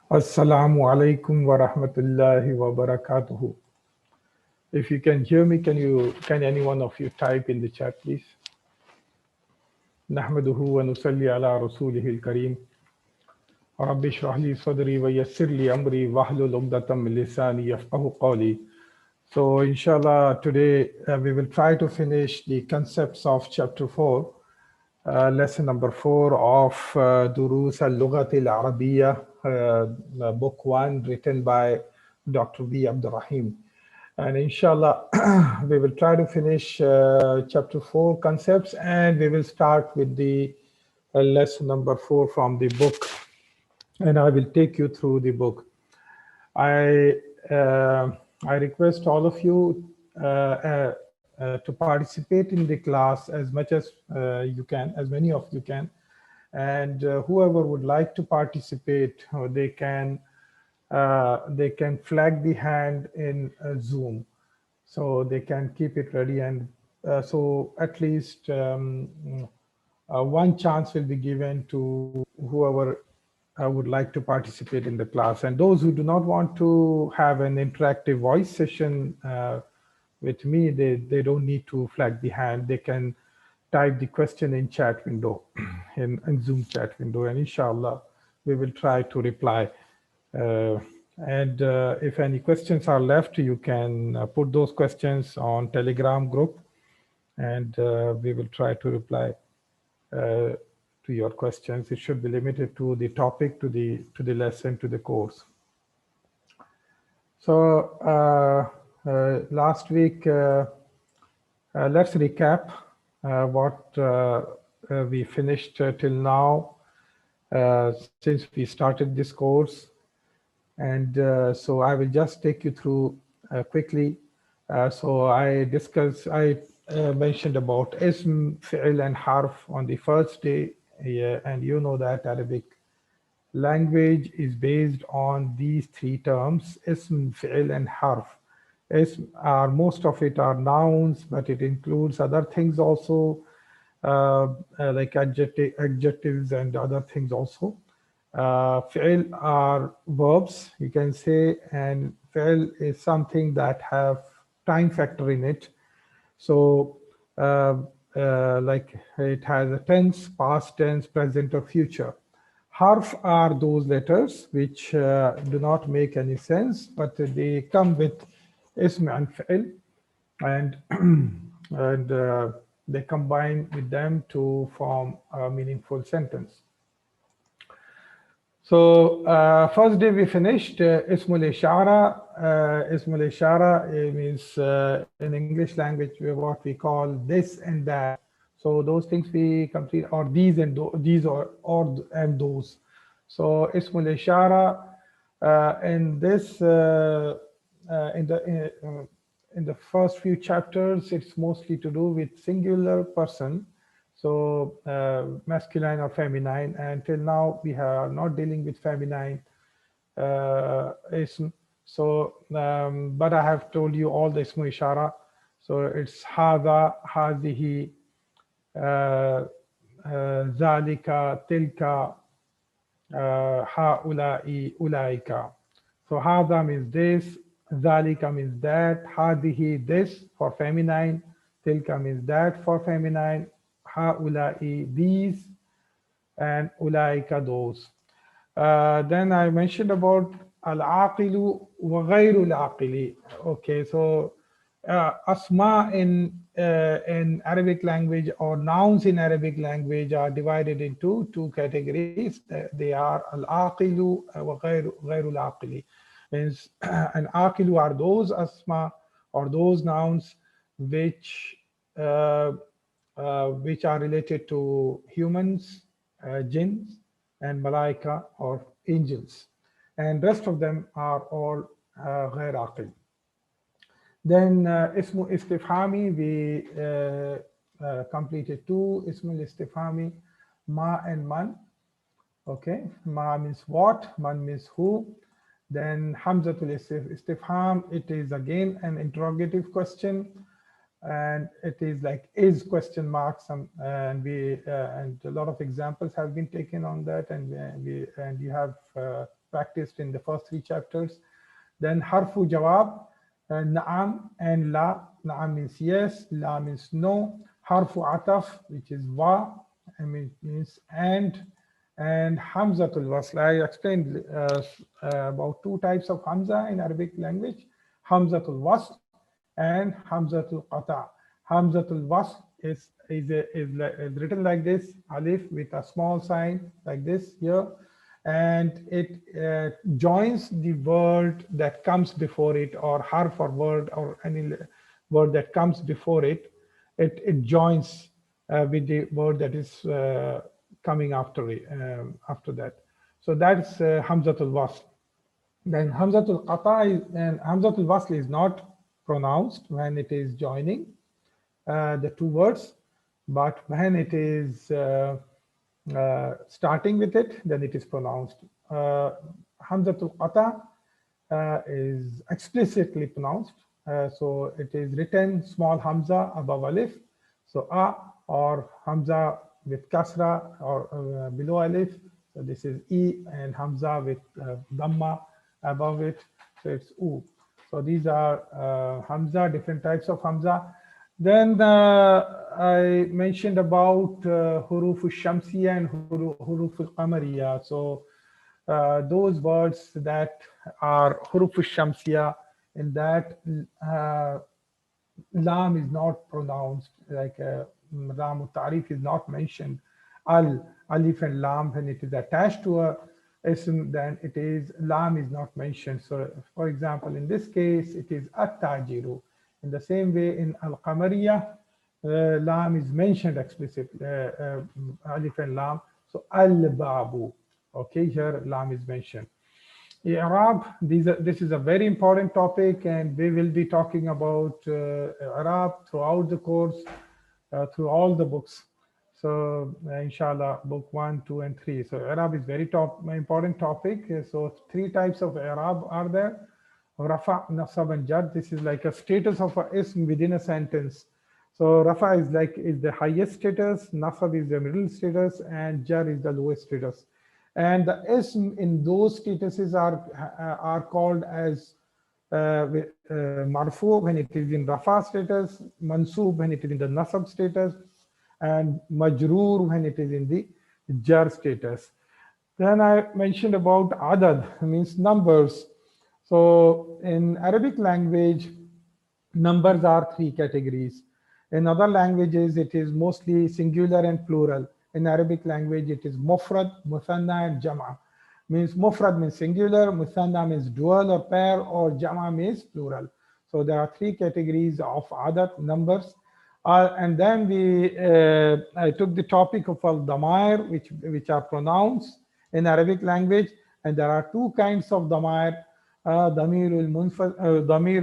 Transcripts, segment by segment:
Assalamu alaikum wa rahmatullahi wa barakatuhu. If you can hear me, can any one of you type in the chat, please? Nahmaduhu wa nusalli ala rasulihil kareem. Rabbi shrah li sadri wa yassir li amri wahlul uqdatam min lisani yafqahu qawli. So inshallah today we will try to finish the concepts of chapter 4, lesson number 4 of Duroos Al Lughatil-Arabiyyah, book 1 written by Dr. AbdurRaheem. And inshallah, we will try to finish chapter 4 concepts, and we will start with the lesson number 4 from the book. And I will take you through the book. I request all of you to participate in the class as much as you can, as many of you can. And whoever would like to participate, they can flag the hand in Zoom, so they can keep it ready. And so at least one chance will be given to whoever would like to participate in the class. And those who do not want to have an interactive voice session with me, they don't need to flag the hand. They can type the question in chat window, in Zoom chat window, and inshallah, we will try to reply. And if any questions are left, you can put those questions on Telegram group, and we will try to reply to your questions. It should be limited to the topic, to the lesson, to the course. So last week, let's recap what we finished till now since we started this course. And so I will just take you through quickly. So I mentioned about ism, fi'l, and harf on the first day. And you know that Arabic language is based on these three terms: ism, fi'l, and harf. Ism most of it are nouns, but it includes other things also, like adjectives and other things also. Fi'l are verbs, you can say, and fi'l is something that have time factor in it. So like it has a tense, past tense, present, or future. Harf are those letters which do not make any sense, but they come with ism and fi'l, and and they combine with them to form a meaningful sentence. So first day we finished Ismul Ishara. Ismul Ishara means in English language what we call this and that. So those things we complete, or these and these or and those. So Ismul Ishara in this in the first few chapters, it's mostly to do with singular person. So masculine or feminine, and till now we are not dealing with feminine ism. So, but I have told you all the ismu ishara. So it's hada, hadihi, zalika, tilka, haulai, ulaika. So hada means this, zalika means that, hadihi this for feminine, tilka means that for feminine, haulai these, and ulaika those. Then I mentioned about al-aqilu wa ghayru al-aqili. Okay, so asma in Arabic language, or nouns in Arabic language, are divided into two categories. They are al-aqilu wa ghayru al-aqili. Means an aqilu are those asma or those nouns which are related to humans, jinns, and malaika or angels, and rest of them are all ghair aqil. Then ismu istifhami, we completed two. Ismu istifhami, ma and man. Okay, ma means what, man means who. Then hamzatul istifham, it is again an interrogative question. and it is like is question marks, and we and a lot of examples have been taken on that, and you have practiced in the first 3 chapters. Then harfu jawab, na'am and la. Na'am means yes, la means no. Harfu ataf, which is wa, I mean means and hamzatul wasl. I explained about 2 types of hamza in Arabic language: hamzatul wasl and hamzatul qata. Hamzatul wasl is written like this, alif with a small sign like this here, and it joins the word that comes before it, or harf or word or any word that comes before it. It joins with the word that is coming after it, after that. So that's hamzatul wasl. Then hamzatul qata and hamzatul wasl is not pronounced when it is joining the 2 words, but when it is starting with it, then it is pronounced. Hamzatul qata is explicitly pronounced. So it is written small hamza above alif. So a, or hamza with kasra or below alif. So this is e, and hamza with dhamma above it. So it's u. So these are hamza, different types of hamza. Then I mentioned about huruf al-shamsiyya and huruf al-qamariyya. So those words that are huruf al-shamsiyya, in that lam is not pronounced, like lam al-ta'rif is not mentioned. Alif and lam, when it is attached to a ism, then it is lam is not mentioned. So for example, in this case, it is at-tajiru. In the same way, in al-qamariyah, lam is mentioned explicitly, alif and lam. So al-babu, okay, here lam is mentioned. I'rab, this is a very important topic, and we will be talking about I'rab throughout the course, through all the books. So inshallah, book 1, 2, and 3. So I'rab is very important topic. So 3 types of I'rab are there: Rafa, Nasab, and Jar. This is like a status of a ism within a sentence. So Rafa is the highest status, Nasab is the middle status, and Jar is the lowest status. And the ism in those statuses are called as marfu when it is in Rafa status, mansub when it is in the Nasab status, and majroor when it is in the Jar status. Then I mentioned about adad, means numbers. So in Arabic language, numbers are 3 categories. In other languages, it is mostly singular and plural. In Arabic language, it is mufrad, muthanna, and jama. Means mufrad means singular, muthanna means dual or pair, or jama means plural. So there are 3 categories of adad, numbers. And then I took the topic of al-damair, which are pronouns in Arabic language, and there are 2 kinds of damair: damir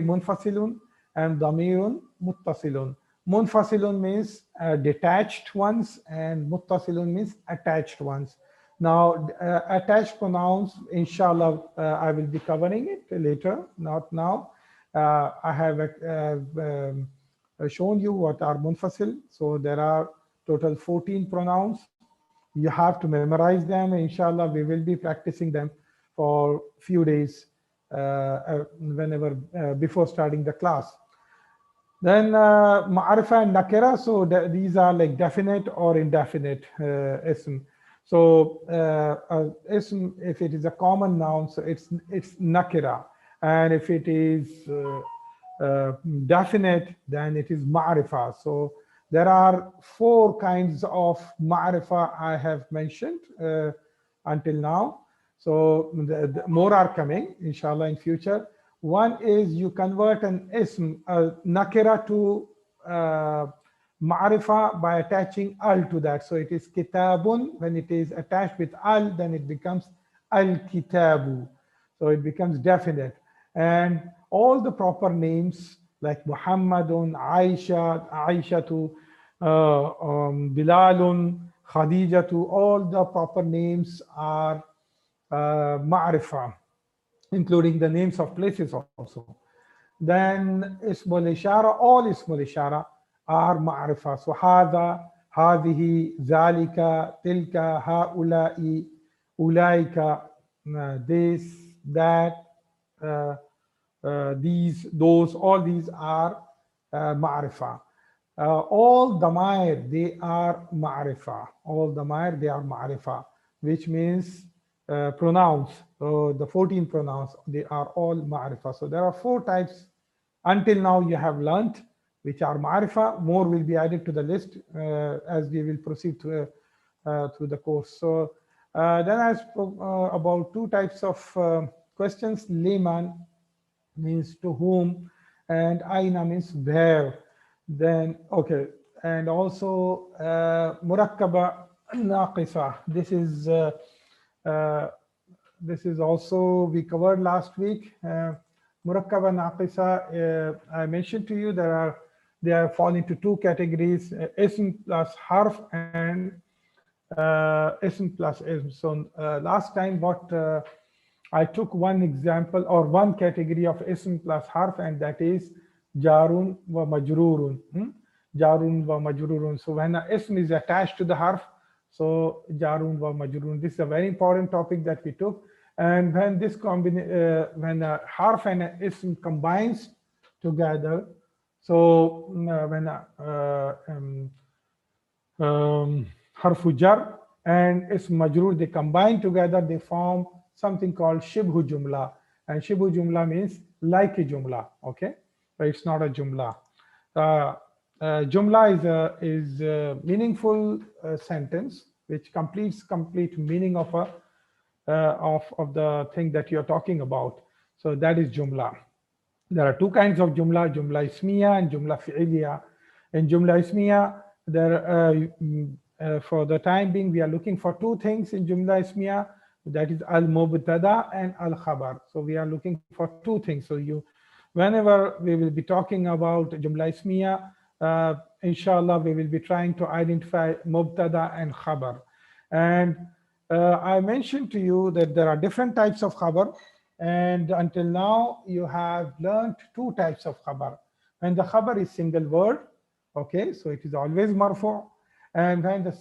munfasilun and damirun muttasilun. Munfasilun means detached ones, and muttasilun means attached ones. Now, attached pronouns, inshallah, I will be covering it later, not now. I have shown you what are munfasil. So there are total 14 pronouns. You have to memorize them. Inshallah, we will be practicing them for few days whenever before starting the class. Then ma'arifa and nakira, so these are like definite or indefinite ism. So ism, if it is a common noun, so it's nakira, and if it is definite, then it is ma'arifa. So there are 4 kinds of ma'arifa I have mentioned until now. So the more are coming, inshallah, in future. One is you convert an ism, nakira, to ma'arifa by attaching al to that. So it is kitabun. When it is attached with al, then it becomes al-kitabu. So it becomes definite. And all the proper names like Muhammadun, Aisha, Aishatu, Bilalun, Khadijatu, all the proper names are ma'arifa, including the names of places also. Then Ismul Ishara, all Ismul Ishara, are ma'rifa. So hada, hadihi, zalika, tilka, haula'i, ulaika, this, that, these, those, all these are ma'rifa. All damair, they are ma'rifa. All damair, they are ma'rifa, which means pronouns. So the 14 pronouns, they are all ma'rifa. So there are 4 types until now you have learnt, which are ma'rifa. More will be added to the list as we will proceed through the course. So then I spoke about 2 types of questions. Liman means to whom, and aina means where. Then okay, and also murakkaba naqisa. Uh, this is also we covered last week. Murakkaba naqisa, I mentioned to you they are fall into 2 categories: ism plus harf and ism plus ism. So last time I took one example or one category of ism plus harf, and that is jarun wa majrurun. Jarun wa majrurun. So when a ism is attached to the harf, so jarun wa majrurun. This is a very important topic that we took. And when this when a harf and a ism combines together, so when harfu jar and ism majrur, they combine together, they form something called shibhu jumla. And shibhu jumla means like a jumla, okay? But it's not a jumla. Jumla is a meaningful sentence which completes complete meaning of the thing that you're talking about. So that is jumla. There are 2 kinds of jumla ismiya and jumla fi'liya. In jumla ismiya, for the time being, we are looking for 2 things in jumla ismiya, that is al-mubtada and al-khabar. So we are looking for 2 things. So whenever we will be talking about jumla ismiya, inshallah, we will be trying to identify mubtada and khabar. And I mentioned to you that there are different types of khabar, and until now you have learned 2 types of khabar. When the khabar is single word, okay, so it is always marfu', and when the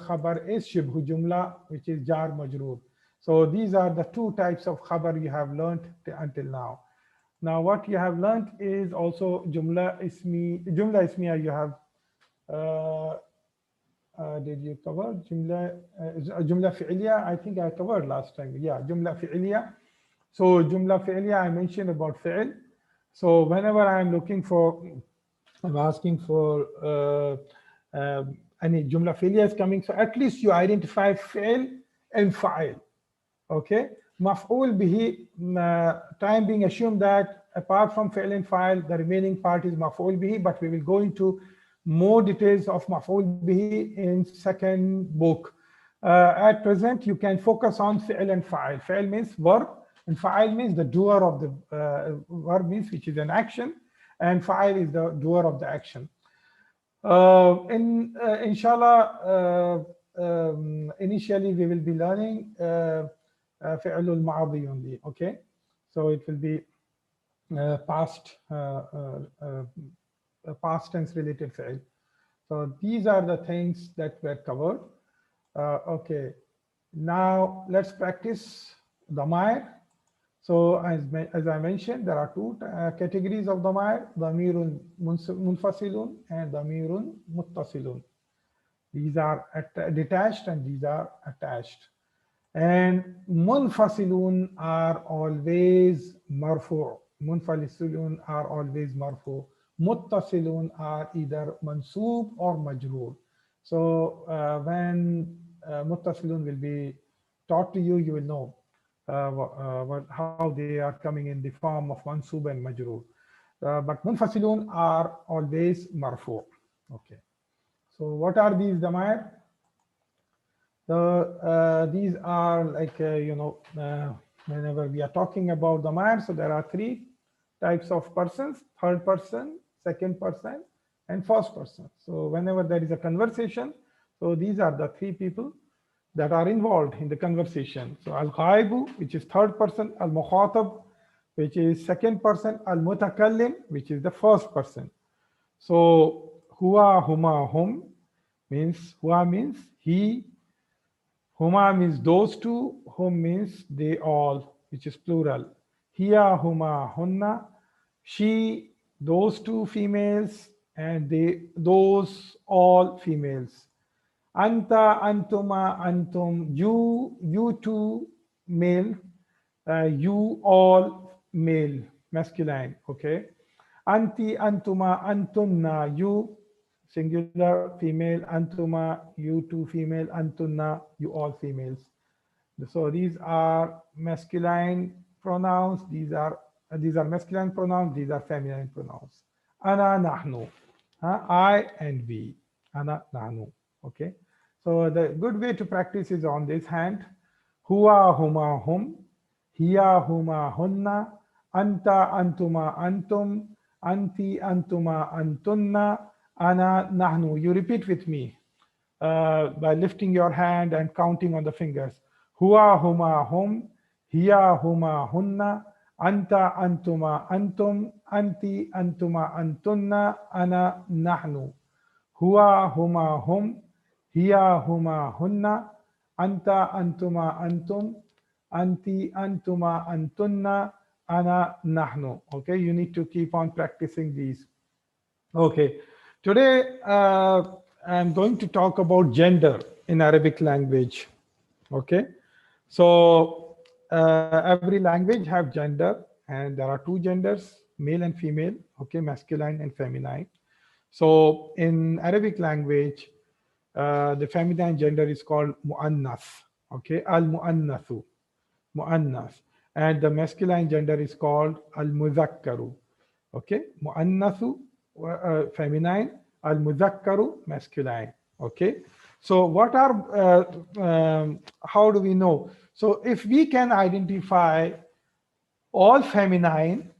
khabar is shibhu jumla, which is jar majroor. So these are the 2 types of khabar you have learned until now. Now what you have learned is also jumla ismiya. You have did you cover jumla fi'liya? I think I covered last time. Yeah, jumla fi'liya. So jumla fi'liya, I mentioned about fi'l. So whenever I'm asking for any jumla fi'liya is coming, so at least you identify fi'l and fa'il. Okay, maf'ul bihi, time being assumed that apart from fi'l and fa'il, the remaining part is maf'ul bihi, but we will go into more details of maf'ul bihi in second book. At present, you can focus on fi'l and fa'il. Fi'l means verb, and fa'il means the doer of the verb, means which is an action, and fa'il is the doer of the action. Inshallah, initially we will be learning fi'l al-ma'adi only, okay? So it will be past tense related fi'l. So these are the things that were covered. Okay, now let's practice damair. So as I mentioned, there are 2 categories of damair: damirun munfasilun and damirun muttasilun. These are detached and these are attached. And munfasilun are always marfu'. Munfasilun are always marfu'. Muttasilun are either mansoob or majroor. So when muttasilun will be taught to you, you will know how they are coming in the form of mansoob and majroor. But munfasilun are always marfu'. Okay. So what are these damair? These are like, whenever we are talking about damair, so there are 3 types of persons: third person, second person, and first person. So whenever there is a conversation, so these are the 3 people that are involved in the conversation. So al-ghaibu, which is third person; al-mukhatab, which is second person; al-mutakallim, which is the first person. So Huwa, huma, hum means huwa means he, huma means those two, hum means they all, which is plural. Hiya, huma, hunna, she, those two females, and they, those all females. Anta, antuma, antum, you two male, you all male, masculine, okay. Anti, antuma, antunna, you singular female, antuma, you two female, antunna, you all females. So these are masculine pronouns. These are masculine pronouns. These are feminine pronouns. Ana, nahnu, I and we. Ana, nahnu. Okay. So the good way to practice is on this hand. Huwa, huma, hum. Hiya, huma, hunna. Anta, antuma, antum. Anti, antuma, antunna. Ana, nahnu. You repeat with me by lifting your hand and counting on the fingers. Huwa, huma, hum. Hiya, huma, hunna. Anta, antuma, antum. Anti, antuma, antunna. Ana, nahnu. Huwa, huma, hum. Hiya, huma, hunna. Anta, antuma, antum. Anti, antuma, antunna. Ana, nahnu. Okay, you need to keep on practicing these. Okay, today I'm going to talk about gender in Arabic language. Okay, so every language have gender, and there are two genders, male and female. Okay, masculine and feminine. So in Arabic language, the feminine gender is called muannas. Okay, al muannathu, muannas, and the masculine gender is called al mudhakkaru. Okay, muannathu feminine, al mudhakkaru masculine. Okay, so what are how do we know? So if we can identify all feminine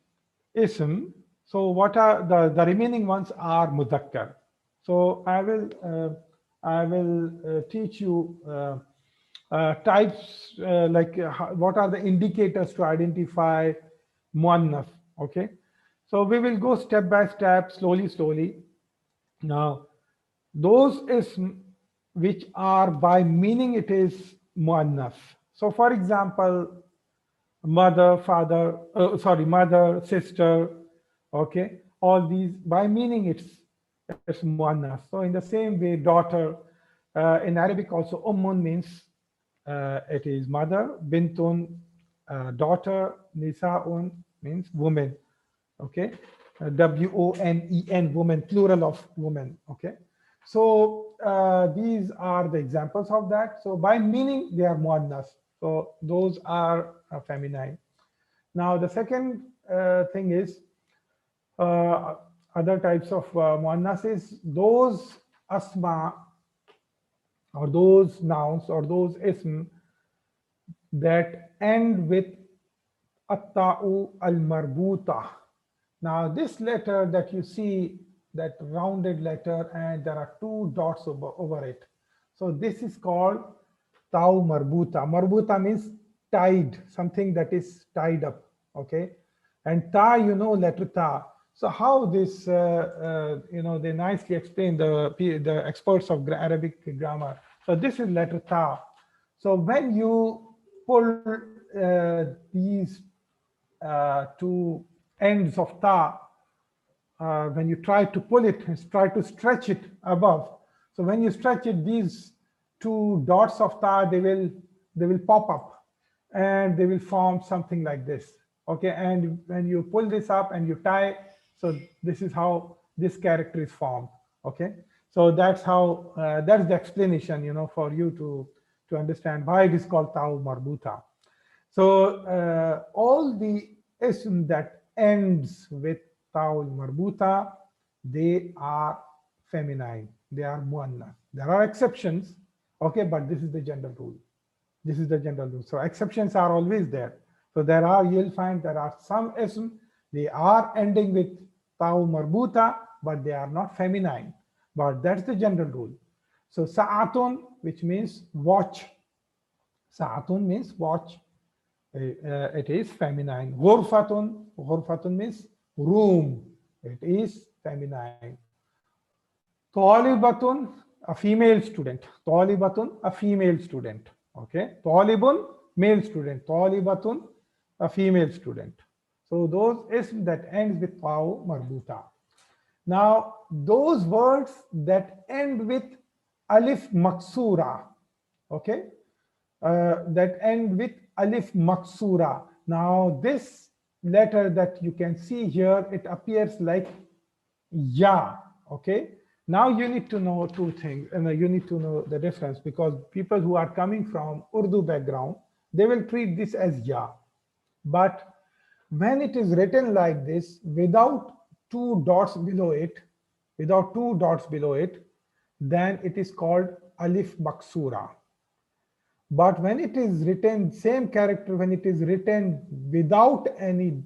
ism, so what are the remaining ones are mudhakkar. So I will teach you types what are the indicators to identify muannath. Okay, so we will go step by step, slowly. Now, those ism which are by meaning it is muannath. So for example, mother, father, mother, sister, okay, all these by meaning it's muannas. So in the same way, daughter, in Arabic also ummun means it is mother, bintun, daughter, nisaun means woman, okay, WOMEN, woman, plural of woman, okay. So these are the examples of that. So by meaning they are muannas. So those are feminine. Now the second thing is other types of muannas is those asma or those nouns or those ism that end with at-ta'u al-marbuta. Now this letter that you see, that rounded letter, and there are two dots over it. So this is called ta'u marbuta. Marbuta means tied, something that is tied up, okay? And ta, you know, letter ta. So how this, they nicely explain the experts of Arabic grammar. So this is letter ta. So when you pull these two ends of ta, when you try to pull it, try to stretch it above. So when you stretch it, these two dots of ta, they will pop up and they will form something like this. Okay, and when you pull this up and you tie, so this is how this character is formed. Okay, so that's how that's the explanation, for you to understand why it is called ta'u marbuta. So all the ism that ends with ta'u marbuta, they are feminine, they are muannas. There are exceptions, okay, but this is the general rule. This is the general rule. So exceptions are always there. So you'll find there are some ism, they are ending with ta'u marbuta, but they are not feminine. But that's the general rule. So sa'atun, which means watch. Sa'atun means watch. It is feminine. Ghurfatun means room. It is feminine. Talibatun, a female student. Talibatun, a female student. Okay. Talibun, male student. Talibatun, a female student. So those ism that ends with taw marbuta. Now, those words that end with alif maksura, okay, that end with alif maksura. Now, this letter that you can see here, it appears like ya, okay. Now you need to know two things, and you need to know the difference, because people who are coming from Urdu background, they will treat this as ya. But when it is written like this, without two dots below it, then it is called alif maksura. But when it is written, same character, when it is written without any,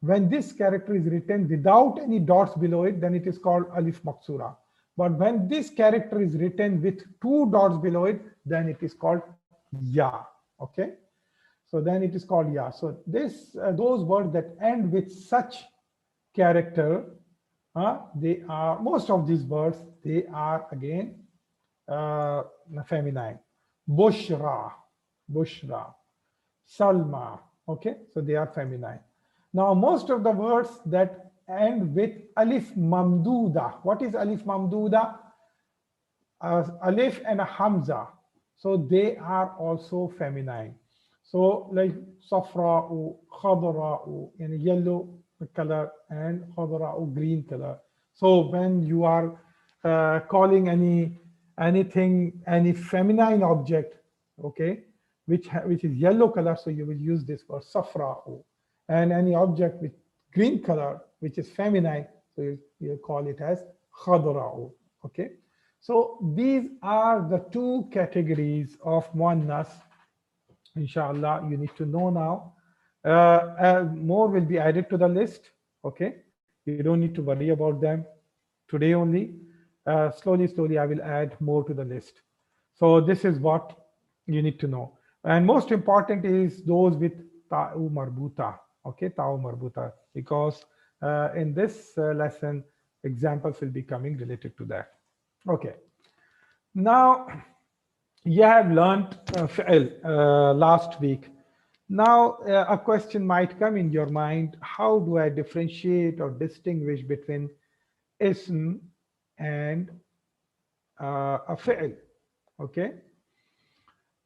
when this character is written without any dots below it, then it is called alif maksura. But when this character is written with two dots below it, then it is called ya, okay? So then it is called ya. So this, those words that end with such character, they are, most of these words, they are again feminine. Bushra, Salma, okay? So they are feminine. Now, most of the words that end with alif mamduda. What is alif mamduda? Alif and a hamza. So they are also feminine. So like safra'u, khadra'u, in yellow color, and khadra'u, green color. So when you are calling anything, any feminine object, okay, which is yellow color, so you will use this word safra'u. And any object with green color, which is feminine, so you call it as khadra'u, okay. So these are the two categories of muannas. Inshallah, you need to know now. More will be added to the list, okay. You don't need to worry about them today only. Slowly, I will add more to the list. So this is what you need to know. And most important is those with ta'u marbuta, okay, ta'u marbuta, because in this lesson, examples will be coming related to that. Okay. Now, you have learned fi'l last week. Now, a question might come in your mind: how do I differentiate or distinguish between ism and a fi'l? Okay.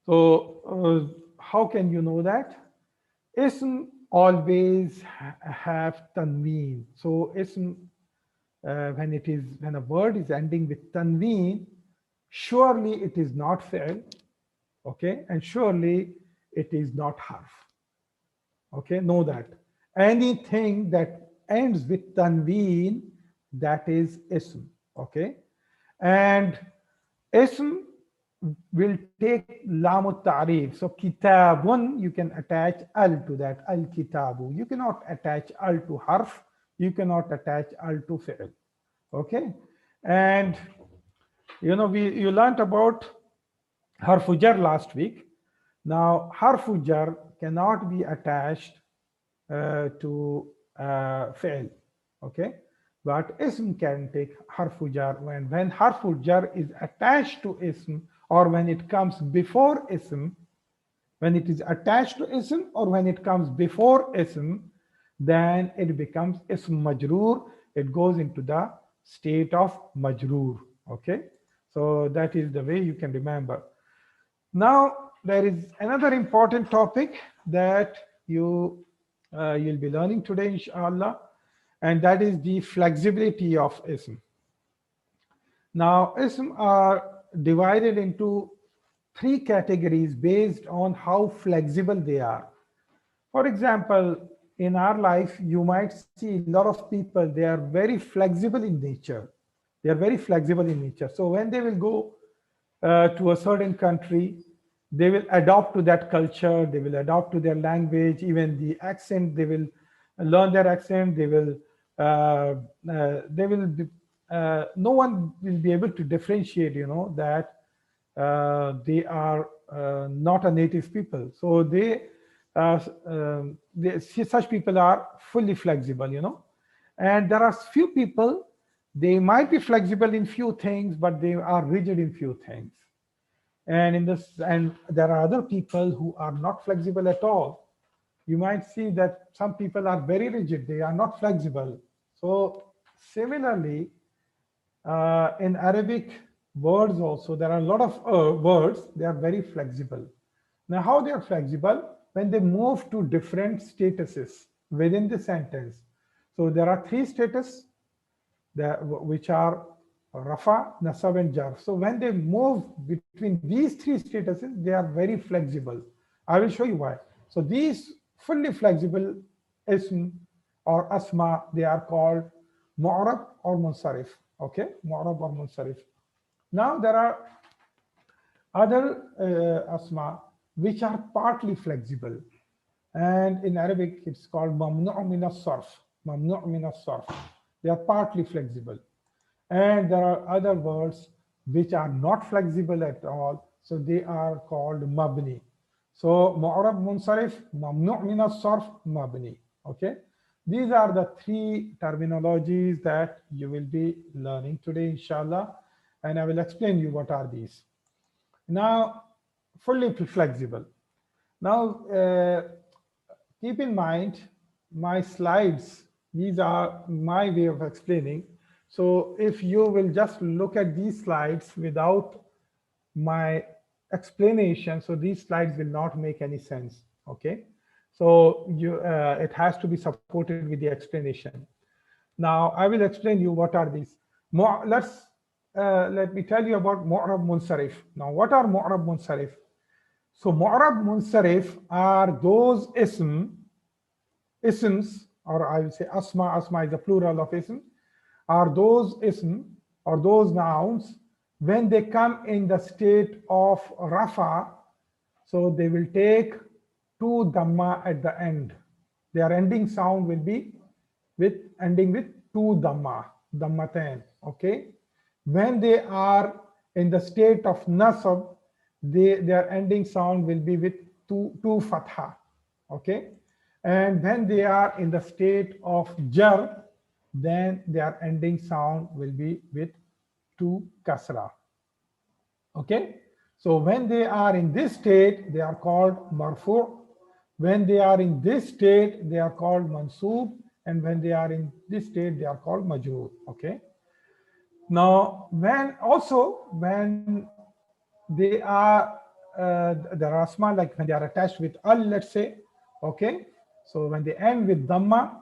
So, how can you know that? Ism always have tanween. So, ism, when a word is ending with tanween, surely it is not fi'l, okay, and surely it is not harf. Okay, know that. Anything that ends with tanween, that is ism, okay. And ism will take lamut ta'rif. So kitabun, you can attach al to that, al kitabu. You cannot attach al to harf, you cannot attach al to fi'l, okay. And you know, you learned about harfu jar last week. Now, harfu jar cannot be attached to fi'l, okay? But ism can take harfu jar. When harfu jar is attached to ism, or when it comes before ism, when it is attached to ism, or when it comes before ism, then it becomes ism majroor. It goes into the state of majroor, okay? So that is the way you can remember. Now, there is another important topic that you'll be learning today, inshallah, and that is the flexibility of ism. Now, ism are divided into three categories based on how flexible they are. For example, in our life, you might see a lot of people, they are very flexible in nature. They are very flexible in nature. So when they will go to a certain country, they will adopt to that culture, they will adopt to their language, even the accent, they will learn their accent, no one will be able to differentiate, you know, that they are not a native people. So such people are fully flexible, you know. And there are few people, They might be flexible in few things, but they are rigid in few things. And in this, and there are other people who are not flexible at all. You might see that some people are very rigid, they are not flexible. So similarly, in Arabic words also, there are a lot of words, they are very flexible. Now, how they are flexible? When they move to different statuses within the sentence. So there are three statuses which are Rafa, Nasab, and Jar. So when they move between these three statuses, they are very flexible. I will show you why. So these fully flexible ism or asma, they are called mu'rab or munsarif. Okay, mu'rab or munsarif. Now there are other asma which are partly flexible. And in Arabic, it's called mamnu' min as-sarf. Mamnu' min as-sarf. They are partly flexible. And there are other words which are not flexible at all. So they are called mabni. So mu'rab, munsarif, mamnu' min as-sarf, mabni. Okay. These are the three terminologies that you will be learning today, inshallah. And I will explain you what are these. Now, fully flexible. Now, keep in mind my slides. These are my way of explaining. So if you will just look at these slides without my explanation, so these slides will not make any sense. Okay. So it has to be supported with the explanation. Now I will explain you what are these. Let me tell you about Mu'rab Munsarif. Now what are Mu'rab Munsarif? So Mu'rab Munsarif are those isms, or I will say asma is the plural of ism, are those ism or those nouns when they come in the state of rafa, so they will take two dhamma at the end. Their ending sound will be ending with two dhammatan. Okay. When they are in the state of nasab, their ending sound will be with two fatha. Okay. And when they are in the state of jar, then their ending sound will be with two kasra. Okay. So when they are in this state, they are called marfu'. When they are in this state, they are called mansub. And when they are in this state, they are called majroor. Okay. Now, when they are the rasma, like when they are attached with al, let's say, okay. So when they end with dhamma,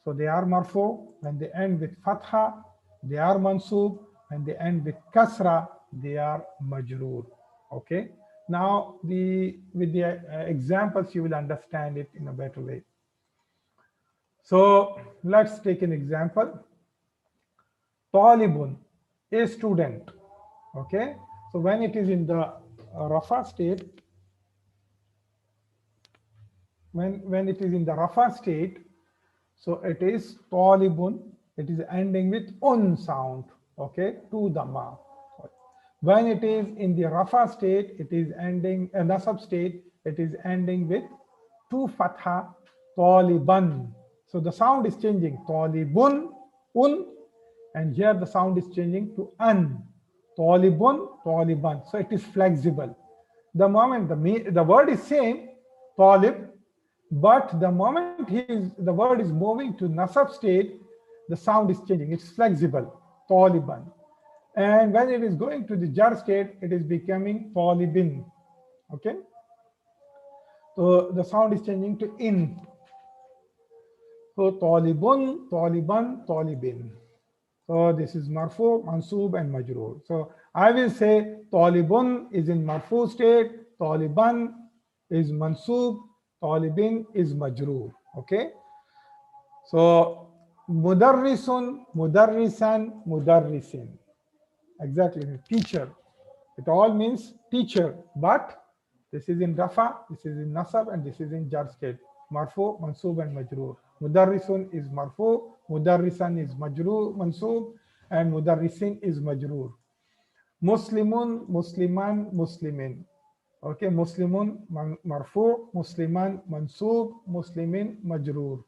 so they are marfu. When they end with fatha, they are mansub. When they end with kasra, they are majroor. Okay. Now with the examples, you will understand it in a better way. So let's take an example. Talibun, a student. Okay. So when it is in the rafa state, when it is in the rafa state, so it is talibun, it is ending with un sound. Okay, two dhamma. When it is in the rafa state, it is ending nasab state, it is ending with two fatha, taliban. So the sound is changing, talibun, un, and here the sound is changing to an, talibun, taliban. So it is flexible. The moment the word is same, talib, but the moment the word is moving to nasab state, the sound is changing. It's flexible, taliban. And when it is going to the jar state, it is becoming talibin. Okay. So the sound is changing to in. So talibun, taliban, talibin. So this is marfu, mansub, and majroor. So I will say talibun is in marfu state, taliban is mansub, talibin is majroor. Okay. So mudarrisun, mudarrisan, mudarrisin. Exactly, teacher. It all means teacher, but this is in rafa, this is in nasab, and this is in jar state. Marfu, mansub, and majroor. Mudarrisun is marfu, mudarrisan is majroor, mansub, and mudarrisin is majroor. Muslimun, musliman, muslimin. Okay, muslimun marfu, musliman mansub, muslimin majroor.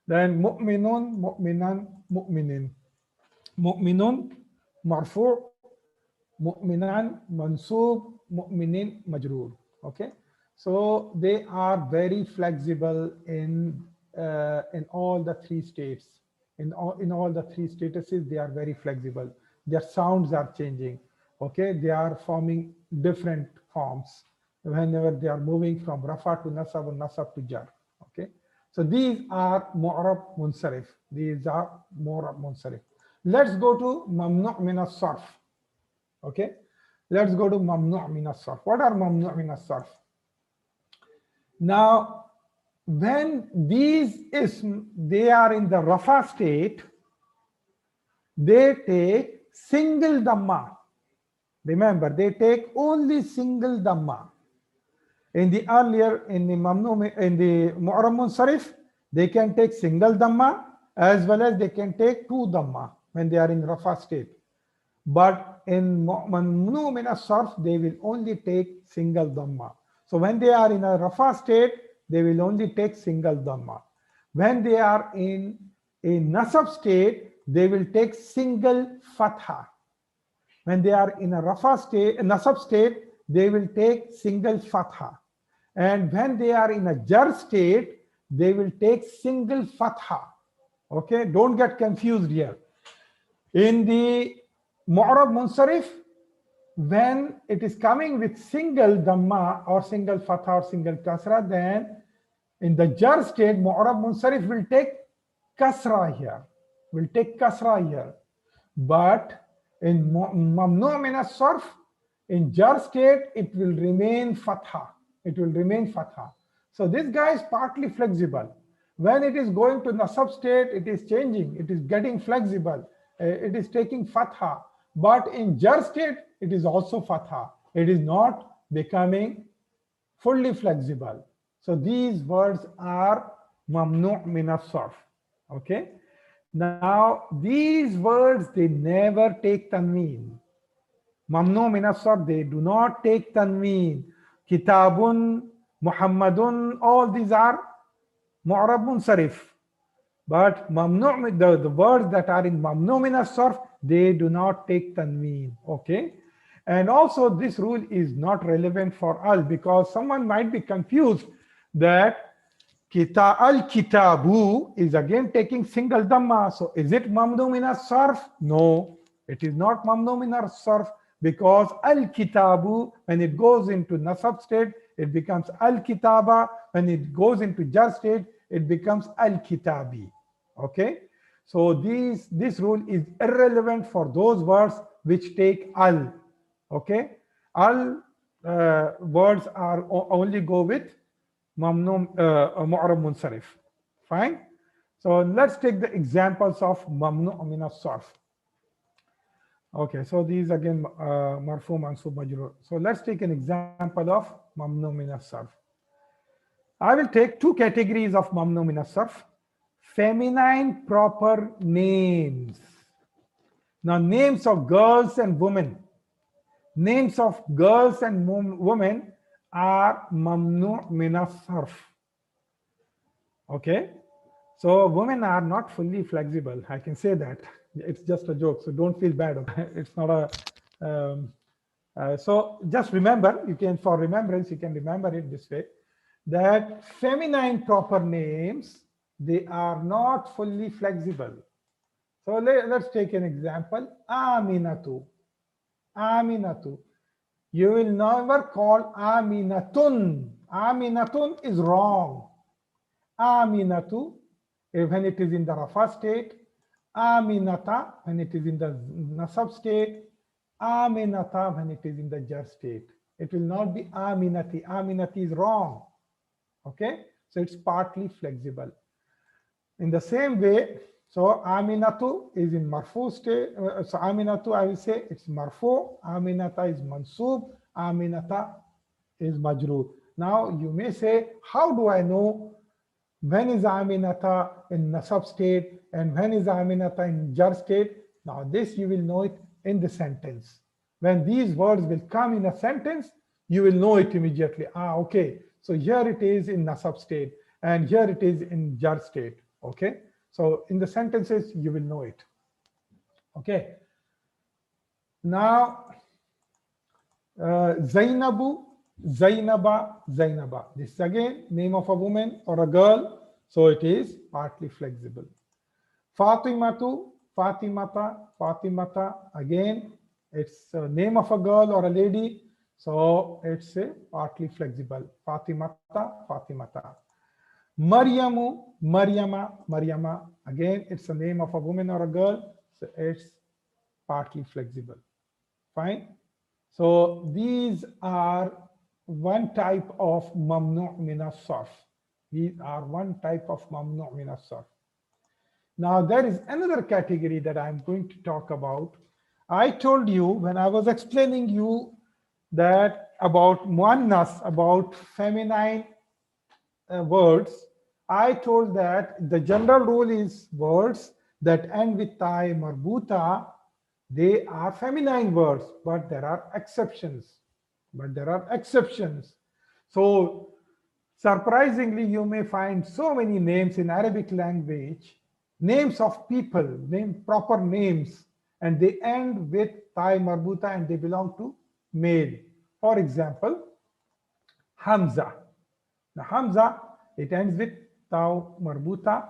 Then mu'minun, mu'minan, mu'minin. mu'minun, marfu', mu'minan, mansub, mu'minin, majroor. Okay, so they are very flexible in all the three states. In all the three statuses, they are very flexible. Their sounds are changing. Okay, they are forming different forms whenever they are moving from rafa to nasab or nasab to jar. Okay, so these are mu'rab munsarif. These are mu'rab munsarif. Let's go to mamnu' min as-sarf. Okay, let's go to mamnu' min as-sarf. What are mamnu' min as-sarf? Now, when these ism, they are in the rafa state, they take single dhamma. Remember, they take only single dhamma. In the earlier, in the mu'rab munsarif, they can take single dhamma as well as they can take two dhamma when they are in rafa state. But in mamnu min as-sarf, they will only take single dhamma. So when they are in a rafa state, they will only take single dhamma. When they are in a nasab state, they will take single fatha. When they are in a rafa state, nasab state, they will take single fatha. And when they are in a jar state, they will take single fatha. Okay, don't get confused here. In the mu'rab munsarif, when it is coming with single dhamma or single fatha or single kasra, then in the jar state, mu'rab munsarif will take kasra here, But in mamnu' min as-sarf, in jar state, it will remain fatha. So this guy is partly flexible. When it is going to nasab state, it is changing. It is getting flexible. It is taking fatha. But in jar state, it is also fatha. It is not becoming fully flexible. So these words are mamnu' min as-sarf. Okay. Now these words, they never take tanween. Mamnu' min as-sarf, they do not take tanween. Kitabun, Muhammadun, all these are mu'rab munsarif. But mamnu', the words that are in mamnu' min as-sarf, they do not take tanween. Okay. And also this rule is not relevant for al, because someone might be confused that al-kitabu is again taking single dhamma. So is it mamnu' min as-sarf? No, it is not mamnu' min as-sarf, because al-kitabu, when it goes into nasab state, it becomes al-kitaba. When it goes into jar state, it becomes al-kitabi. Okay, so this rule is irrelevant for those words which take al. Okay, al words are only go with mamnu mu'rab munsarif. Fine. So let's take the examples of mamnu' min as-sarf. Okay, so these again marfu, mansub, majroor. So let's take an example of mamnu' min as-sarf. I will take two categories of mamnu' min as-sarf. Feminine proper names. Now names of girls and women. Names of girls and women are mamnu' min as-sarf. Okay, so women are not fully flexible. I can say that. It's just a joke, so don't feel bad. It's not a. So just remember, for remembrance, you can remember it this way, that feminine proper names, they are not fully flexible. So let's take an example. Aminatu. Aminatu. You will never call Aminatun. Aminatun is wrong. Aminatu, when it is in the rafa state. Aminata, when it is in the nasab state. Aminata, when it is in the jar state. It will not be Aminati. Aminati is wrong. Okay, so it's partly flexible. In the same way, so Aminatu is in marfu state. So Aminatu, I will say it's marfu. Aminata is mansub. Aminata is majroor. Now you may say, how do I know when is Aminata in nasab state and when is Aminata in jar state? Now this you will know it in the sentence. When these words will come in a sentence, you will know it immediately. Okay. So here it is in nasab state and here it is in jar state. Okay. So in the sentences, you will know it. Okay. Now, Zainabu, Zainaba, Zainaba. This is again name of a woman or a girl, so it is partly flexible. Fatimatu, Fatimata, Fatimata. Again, it's a name of a girl or a lady, so it's a partly flexible. Fatimata, Fatimata. Maryamu, Maryama, Maryama. Again, it's a name of a woman or a girl, so it's partly flexible. Fine. So these are one type of mamnu' min as-sarf. These are one type of mamnu' min as-sarf. Now there is another category that I'm going to talk about. I told you when I was explaining you that about muannas, about feminine words, I told that the general rule is words that end with ta marbuta, they are feminine words, but there are exceptions. So surprisingly, you may find so many names in Arabic language, names of people, proper names, and they end with ta marbuta and they belong to male. For example, Hamza. Now Hamza, it ends with taw marbuta,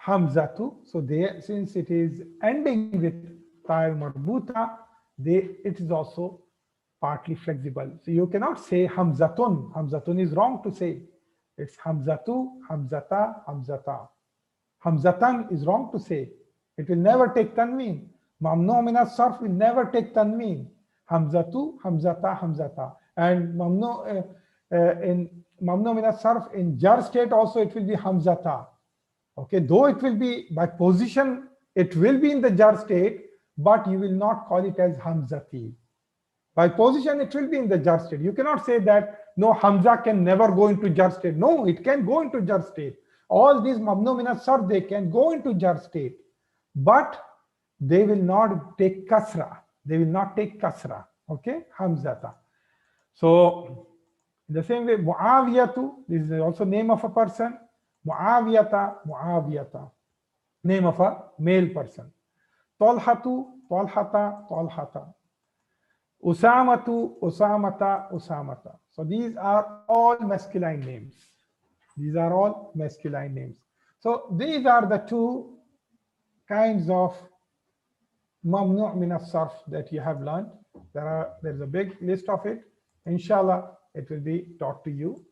Hamzatu. So they, since it is ending with taw marbuta, it is also partly flexible. So you cannot say Hamzatun. Hamzatun is wrong to say. It's Hamzatu, Hamzata, Hamzata. Hamzatan is wrong to say. It will never take tanween. Mamnu min as-sarf will never take tanween. Hamzatu, Hamzata, Hamzata. And mamnu in mamnu min as-sarf in jar state also it will be Hamzata. Okay, though it will be by position, it will be in the jar state, but you will not call it as Hamzati. By position, it will be in the jar state. You cannot say that, no, Hamza can never go into jar state. No, it can go into jar state. All these mamnu min as-sarf, they can go into jar state, but they will not take kasra. They will not take kasra. Okay, Hamzata. So, in the same way, Muawiyatu, this is also name of a person. Muawiyata, Muawiyata, name of a male person. Talhatu, Talhata, Talhata. Usamatu, Usamata, Usamata. So these are all masculine names. These are all masculine names. So these are the two kinds of mamnu' min as-sarf that you have learned. There's a big list of it. Inshallah, it will be taught to you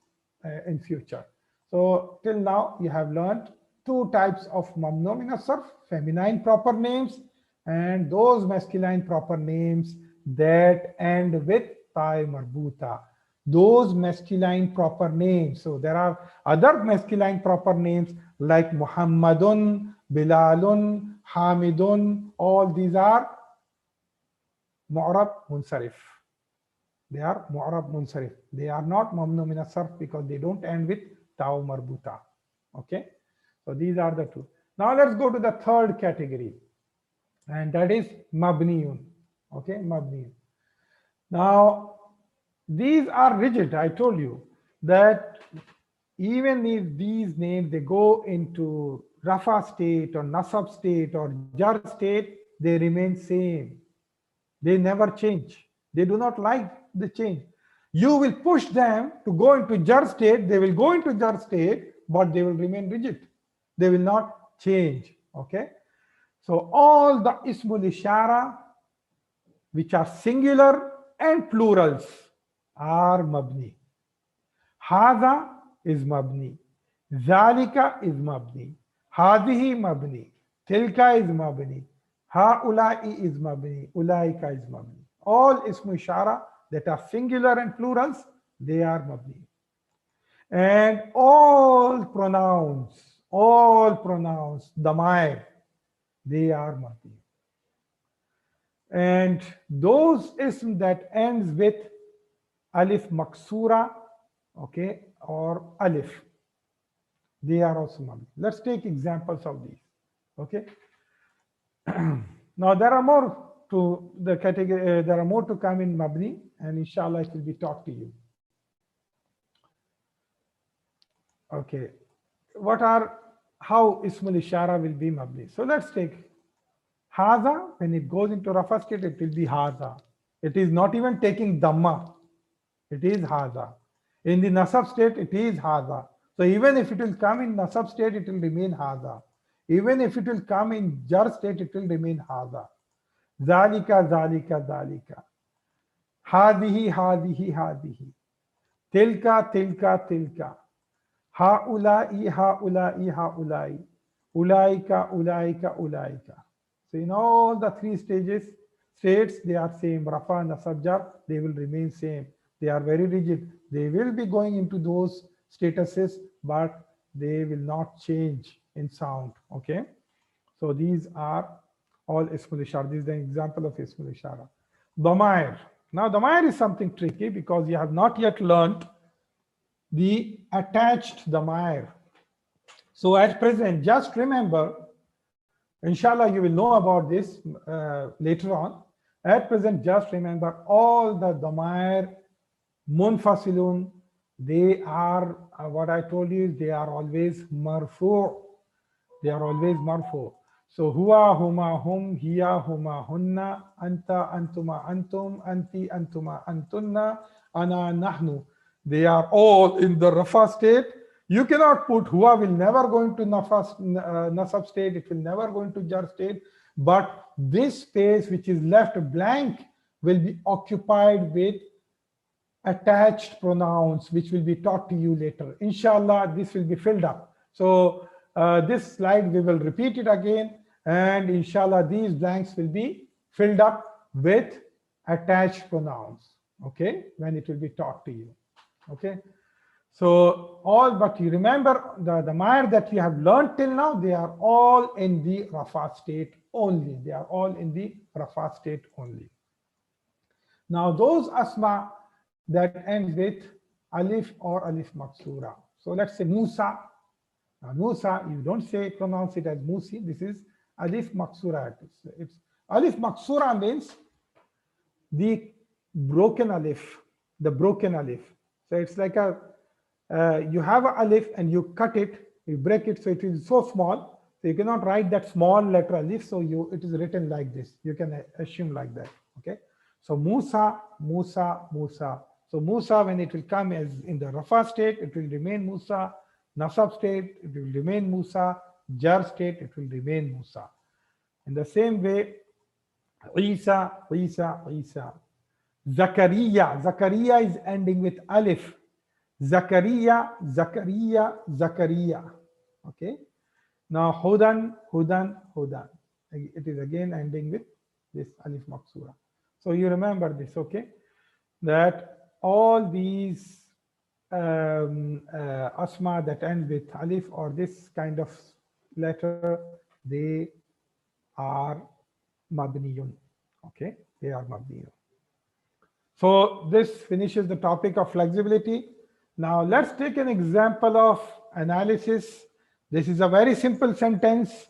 in future. So till now you have learned two types of mamnu' min as-sarf, feminine proper names and those masculine proper names that end with ta marbuta. Those masculine proper names. So there are other masculine proper names like Muhammadun, Bilalun, Hamidun. All these are mu'rab munsarif. They are mu'rab munsarif. They are not mamnu min as-sarf because they don't end with ta marbuta. Okay. So these are the two. Now let's go to the third category, and that is mabniyun. Okay, mabniyun. Now, these are rigid. I told you that even if these names, they go into rafa state or nasab state or jar state, they remain same. They never change. They do not like the change. You will push them to go into jar state, they will go into jar state, but they will remain rigid. They will not change. Okay. So all the ismul ishara, which are singular and plurals, are mabni. Hadha is mabni. Zalika is mabni. Hadihi mabni. Tilka is mabni. Haulai is mabni. Ulaika is mabni. All ismu ishara that are singular and plurals, they are mabni. And all pronouns, damair, they are mabni. And those ism that ends with alif maksura, okay, or alif, they are also mabni. Let's take examples of these. Okay. Now there are more to the category. There are more to come in mabni, and inshallah it will be taught to you. Okay. How ismul ishara will be mabni? So let's take Haza, when it goes into rafa state, it will be haza. It is not even taking dhamma. It is haza. In the nasab state, it is haza. So even if it will come in nasab state, it will remain haza. Even if it will come in jar state, it will remain haza. Zalika, zalika, zalika. Hadihi, hadihi, hadihi. Tilka, tilka, tilka. Haulai, haulai, haulai. Ulaika, ulaika, ulaika. So in all the three states, they are same. Rafa and nasab jar, they will remain same. They are very rigid. They will be going into those statuses, but they will not change in sound. Okay. So these are all Ismul Ishara. This is the example of Ismul Ishara. Damair. Now Damair is something tricky because you have not yet learned the attached Damair. So at present, just remember, inshallah, you will know about this later on. At present, just remember all the Damair, Munfasilun, they are, what I told you, they are always marfu. They are always marfu. So huwa, huma, hum, hiya, huma, hunna, anta, antuma, antum, anti, antuma, antunna, ana, nahnu. They are all in the rafa state. You cannot put huwa will never go into nasab state. It will never go into jar state. But this space which is left blank will be occupied with attached pronouns, which will be taught to you later. Inshallah, this will be filled up. So this slide, we will repeat it again. And inshallah, these blanks will be filled up with attached pronouns. Okay, when it will be taught to you. Okay. So but you remember the Damair that you have learned till now, they are all in the rafa state only. They are all in the rafa state only. Now those asma that ends with alif or alif maksura. So let's say Musa. Now Musa, you don't pronounce it as Musi. This is alif maksura. It's alif maksura means the broken alif. The broken alif. So it's like you have an alif and you cut it, you break it, so it is so small, so you cannot write that small letter alif, so it is written like this. You can assume like that. Okay. So Musa, Musa, Musa. So Musa, when it will come as in the rafa state, it will remain Musa. Nasab state, it will remain Musa. Jar state, it will remain Musa. In the same way, Isa, Isa, Isa. Zakaria. Zakaria is ending with alif. Zakaria, Zakaria, Zakaria. Okay. Now Hudan, Hudan, Hudan. It is again ending with this alif maksura. So you remember this, okay? That all these asma that end with alif or this kind of letter, they are mabniyun. Okay, they are mabniyun. So this finishes the topic of flexibility. Now let's take an example of analysis. This is a very simple sentence.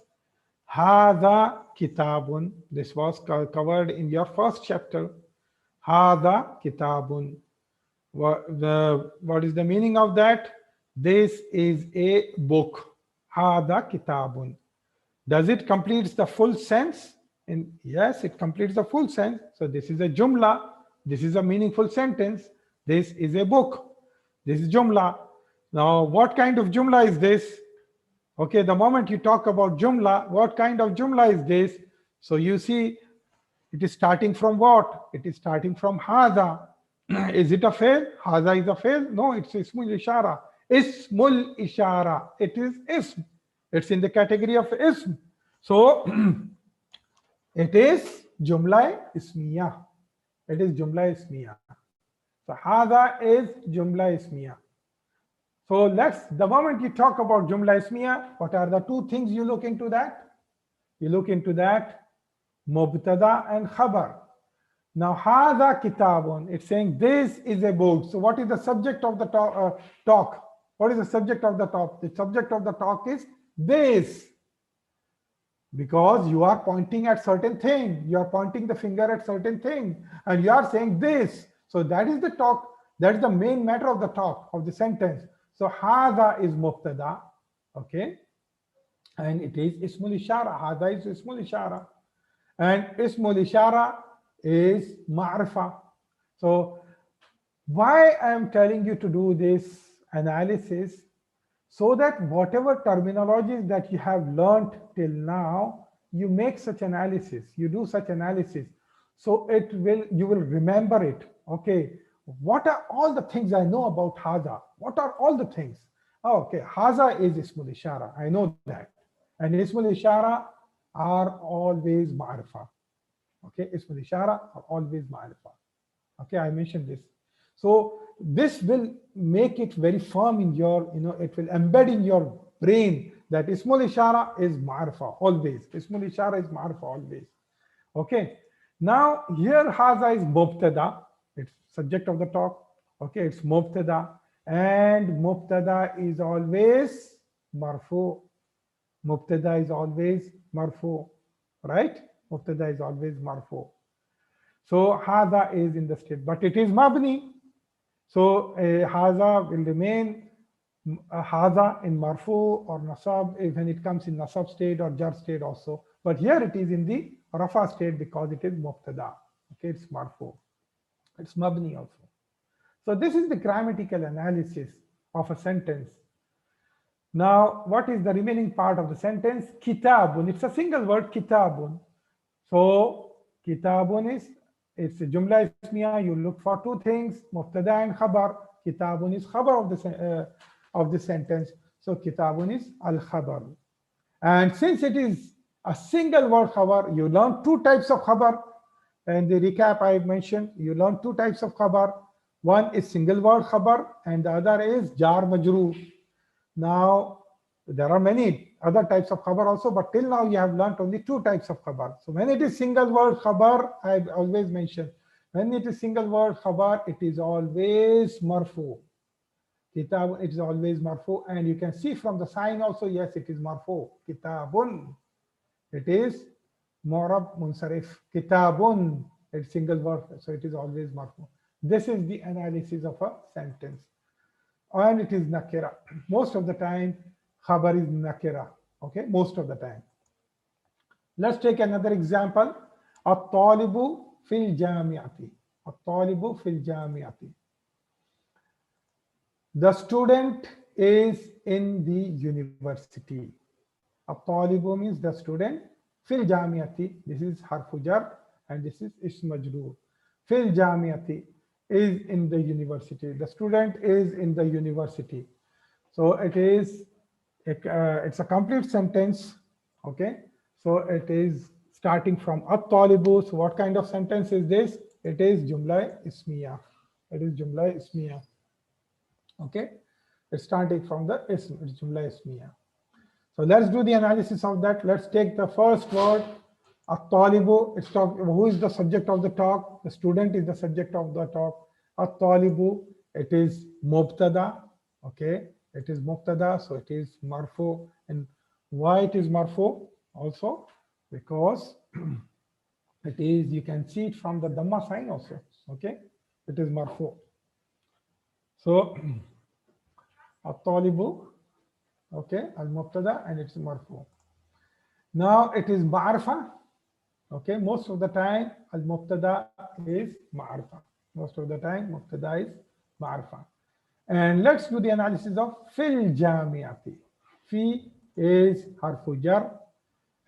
Hada kitabun. This was covered in your first chapter. Hada kitabun. What is the meaning of that? This is a book. Hada kitabun. Does it complete the full sense? Yes, it completes the full sense. So this is a jumla. This is a meaningful sentence. This is a book. This is jumla. Now, what kind of jumla is this? Okay, the moment you talk about jumla, what kind of jumla is this? So you see, it is starting from what? It is starting from hada. Is it a fail? Hada is a fail? No, it's ismul ishara. Ismul ishara. It is ism. It's in the category of ism. So it is jumla ismiya. It is jumla ismiya. So hada is jumla ismiya. So the moment you talk about jumla ismiya, what are the two things you look into that? You look into that mubtada and khabar. Now hada kitabun, it's saying this is a book. So what is the subject of the talk? What is the subject of the talk? The subject of the talk is this. Because you are pointing at certain thing. You are pointing the finger at certain thing. And you are saying this. So that is the talk. That is the main matter of the talk, of the sentence. So hada is mubtada. Okay. And it is ismul ishara. Hada is ismul ishara. And Ismul Ishara is Ma'rifa. So why I am telling you to do this analysis, so that whatever terminologies that you have learned till now, you make such analysis, you do such analysis. So you will remember it. Okay, what are all the things I know about Haza? What are all the things? Oh, okay, Haza is Ismul Ishara, I know that. And Ismul Ishara are always Ma'rifa. Okay, Ismul Ishara are always Ma'rifa. Okay, I mentioned this. So this will make it very firm in your, it will embed in your brain that Ismul Ishara is Ma'rifa always. Ismul Ishara is Ma'rifa always. Okay. Now here Haza is Mubtada. It's subject of the talk. Okay, it's Mubtada. And Mubtada is always Marfu. Mubtada is always Marfu. Right? Mubtada is always Marfu. So Haza is in the state, but it is Mabni. So Haza will remain Haza in Marfu or Nasab when it comes in Nasab state or Jar state also. But here it is in the Rafa state because it is Mubtada. Okay, it's Marfu. It's Mabni also. So this is the grammatical analysis of a sentence. Now, what is the remaining part of the sentence? Kitabun. It's a single word, Kitabun. So Kitabun is, it's a Jumla Ismiya. You look for two things, Mubtada and Khabar. Kitabun is Khabar of the sentence. So Kitabun is Al-Khabar. And since it is a single word Khabar, you learn two types of Khabar. And the recap I mentioned, you learn two types of Khabar. One is single word Khabar and the other is Jar Majroor. Now, there are many other types of Khabar also, but till now you have learned only two types of Khabar. So when it is single word Khabar, I always mention, when it is single word Khabar, it is always Marfu. Kitab, it is always Marfu, and you can see from the sign also, yes, it is Marfu. Kitabun, it is Mu'rab Munsarif. Kitabun, it's single word, so it is always Marfu. This is the analysis of a sentence. And it is Nakira. Most of the time, Khabar is Nakira. Okay, most of the time. Let's take another example. At-talibu fil jami'ati. At-talibu fil jami'ati. The student is in the university. At-talibu means the student. Fil jami'ati. This is harfu jar and this is ism majroor. Fil jami'ati is in the university. The student is in the university. So it is, it's a complete sentence. Okay. So it is starting from at-talibu. So what kind of sentence is this? It is Jumla Ismiya. It is Jumla Ismiya. Okay. It's starting from the Ism. It's Jumla Ismiya. So let's do the analysis of that. Let's take the first word. At-talibu, it's talk, who is the subject of the talk? The student is the subject of the talk. At-talibu, it is Mubtada. Okay, it is Mubtada, so it is Marfu. And why it is Marfu? Also, because it is, you can see it from the Dhamma sign also. Okay, it is Marfu. So, At-talibu, okay, Al-Mubtada, and it's Marfu. Now it is Ma'rifa. Okay, most of the time Al-Mubtada is Ma'rifa. Most of the time Mubtada is Ma'rifa. And let's do the analysis of Fil Jami'ati. Fi is Harfu Jar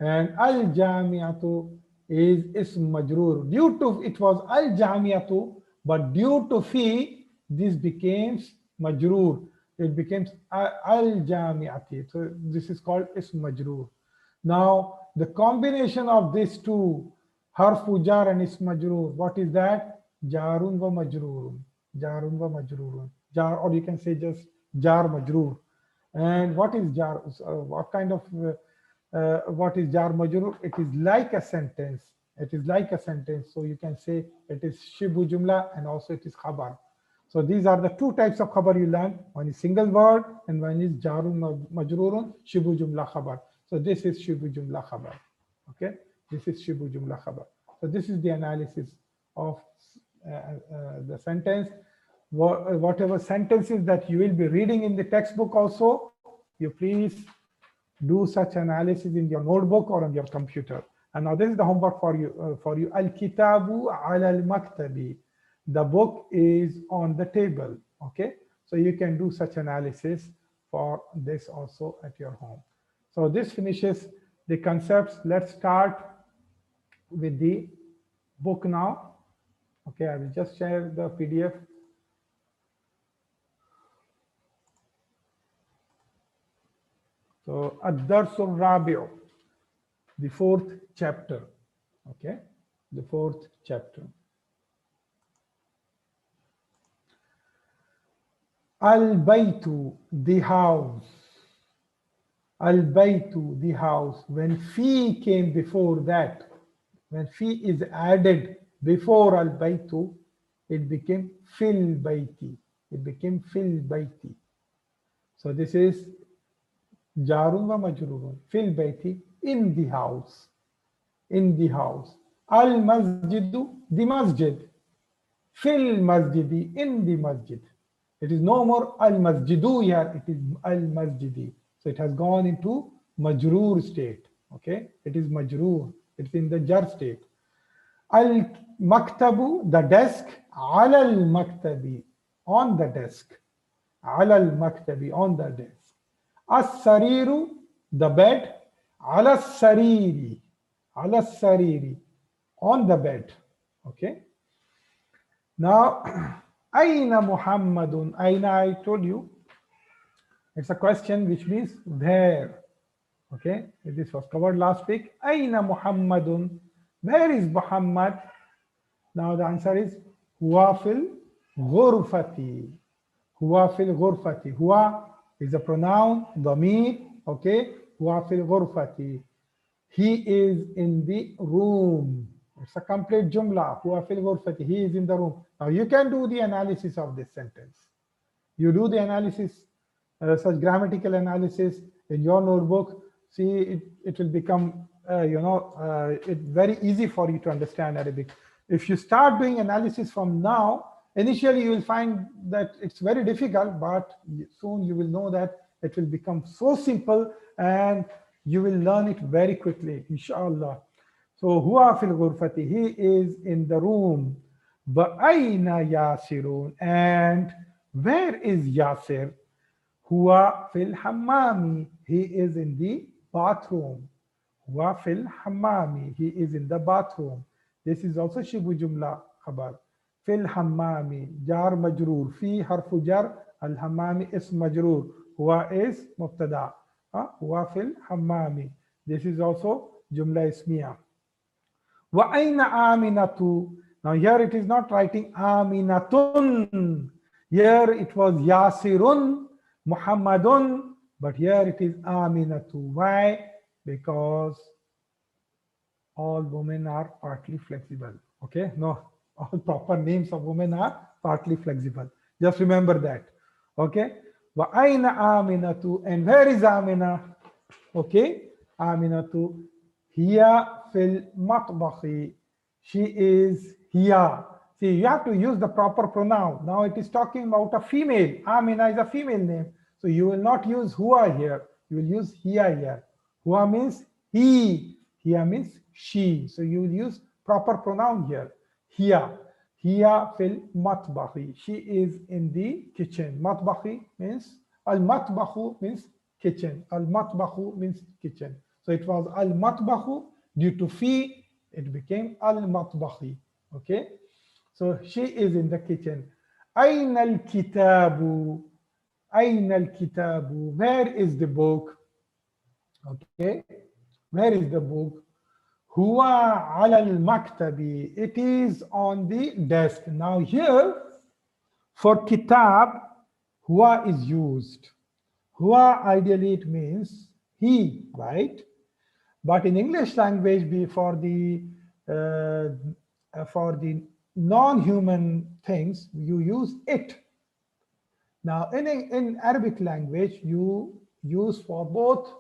and Al-Jami'atu is Ism Majroor. Due to, it was Al-Jami'atu, but due to Fi, this becomes Majroor. It becomes Al-Jami'ati. So this is called Ism Majroor. Now, the combination of these two, harfu jar and ism majroor, what is that? Jarun wa majroorun. Jarun wa majroorun. Jar, or you can say just jar majroor. And what is jar? What kind of, what is jar majroor? It is like a sentence. It is like a sentence. So you can say it is shibu jumla and also it is khabar. So these are the two types of khabar you learn. One is single word and one is jarun majroorun, shibu jumla khabar. So this is Shibu Jumla Khabar. Okay, this is Shibu Jumla Khabar. So this is the analysis of the sentence. Whatever sentences that you will be reading in the textbook also, you please do such analysis in your notebook or on your computer. And now this is the homework for you. Al-kitabu ala al-maktabi. The book is on the table. Okay. So you can do such analysis for this also at your home. So this finishes the concepts. Let's start with the book now. Okay, I will just share the PDF. So Ad-Dars Al-Rabi'u, the 4th chapter. Okay, the 4th chapter. Al-Baytu, the house. Al-Baytu, the house. When fi came before that, when fi is added before Al-Baytu, it became fil bayti. It became fil bayti. So this is jarun wa majrurun. Fil bayti, in the house. In the house. Al-Masjidu, the masjid. Fil masjidi, in the masjid. It is no more al-masjidu here, it is al-masjidi. So it has gone into majroor state. Okay, it is majroor. It's in the jar state. Al-maktabu, the desk. Ala al-maktabi, on the desk. Ala al-maktabi, on the desk. As-sariru, the bed. Ala sariri, ala sariri, on the bed. Okay. Now, Aina Muhammadun? Aina, I told you, it's a question which means where. Okay, this was covered last week. Aina Muhammadun? Where is Muhammad? Now the answer is Huwa fil ghurfati. Huwa fil ghurfati. Huwa is a pronoun, dhamir. Okay, Huwa fil ghurfati. He is in the room. It's a complete jumla. Huwa fil ghurfati. He is in the room. Now you can do the analysis of this sentence. You do the analysis, such grammatical analysis in your notebook. See, it will become, it's very easy for you to understand Arabic. If you start doing analysis from now, initially you will find that it's very difficult, but soon you will know that it will become so simple and you will learn it very quickly, inshallah. So, huwa fil ghurfati, he is in the room. Ba'ayna Yasirun, and where is Yasir? Huwa fil hammami, he is in the bathroom. Huwa fil hammami, he is in the bathroom. This is also shibu jumla khabar. Fil hammami, jar majroor. Fi harfu jar, al hammami is majroor. Huwa is mubtada. Huwa fil hammami. This is also jumla ismiya. Wa aina aminatu. Now here it is not writing aminatun. Here it was Yasirun, Muhammadun, but here it is aminatu. Why? Because all women are partly flexible. Okay, no, all proper names of women are partly flexible. Just remember that. Okay, wa aina aminatu, and where is Amina? Okay, Aminatu, hiya fil matbakhi. She is here. See, you have to use the proper pronoun. Now it is talking about a female. Amina is a female name. So you will not use huwa here. You will use hiya here. Huwa means he. Hiya means she. So you will use proper pronoun here. Hiya. Hiya fil matbakhi. She is in the kitchen. Matbakhi means, al-matbakhu means kitchen. Al-matbakhu means kitchen. So it was al-matbakhu. Due to fi, it became al-matbakhi. Okay. So she is in the kitchen. Aina al-kitabu. Aina al-kitabu. Where is the book? Okay. Where is the book? Huwa ala al-maktabi. It is on the desk. Now here, for kitab, huwa is used. Huwa, ideally it means he, right? But in English language, for the non-human things, you use it. Now, in Arabic language, you use for both